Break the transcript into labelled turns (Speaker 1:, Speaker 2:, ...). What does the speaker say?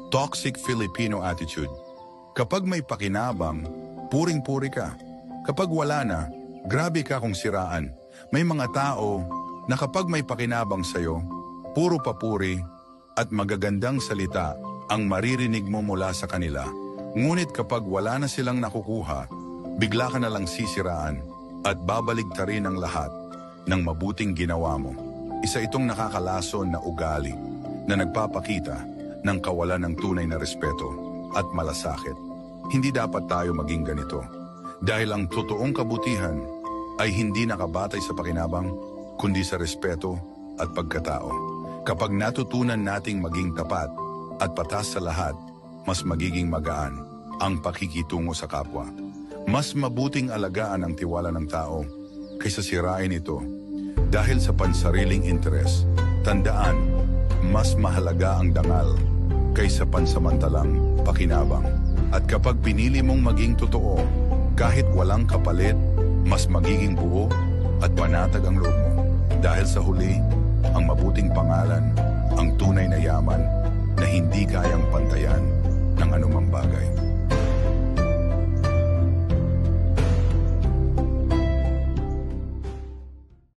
Speaker 1: Toxic Filipino attitude. Kapag may pakinabang, puring-puri ka. Kapag wala na, grabe ka kung siraan. May mga tao na kapag may pakinabang sa'yo, puro papuri at magagandang salita ang maririnig mo mula sa kanila. Ngunit kapag wala na silang nakukuha, bigla ka na lang sisiraan at babaligtarin ang lahat ng mabuting ginawa mo. Isa itong nakakalason na ugali na nagpapakita ng kawalan ng tunay na respeto at malasakit. Hindi dapat tayo maging ganito dahil ang totoong kabutihan ay hindi nakabatay sa pakinabang kundi sa respeto at pagkatao. Kapag natutunan nating maging tapat at patas sa lahat, mas magiging magaan ang pakikitungo sa kapwa. Mas mabuting alagaan ang tiwala ng tao kaysa sirain ito dahil sa pansariling interes. Tandaan, mas mahalaga ang dangal kaysa pansamantalang pakinabang. At kapag pinili mong maging totoo, kahit walang kapalit, mas magiging buo at panatag ang loob mo. Dahil sa huli, ang mabuting pangalan, ang tunay na yaman na hindi kayang pantayan ng anumang bagay.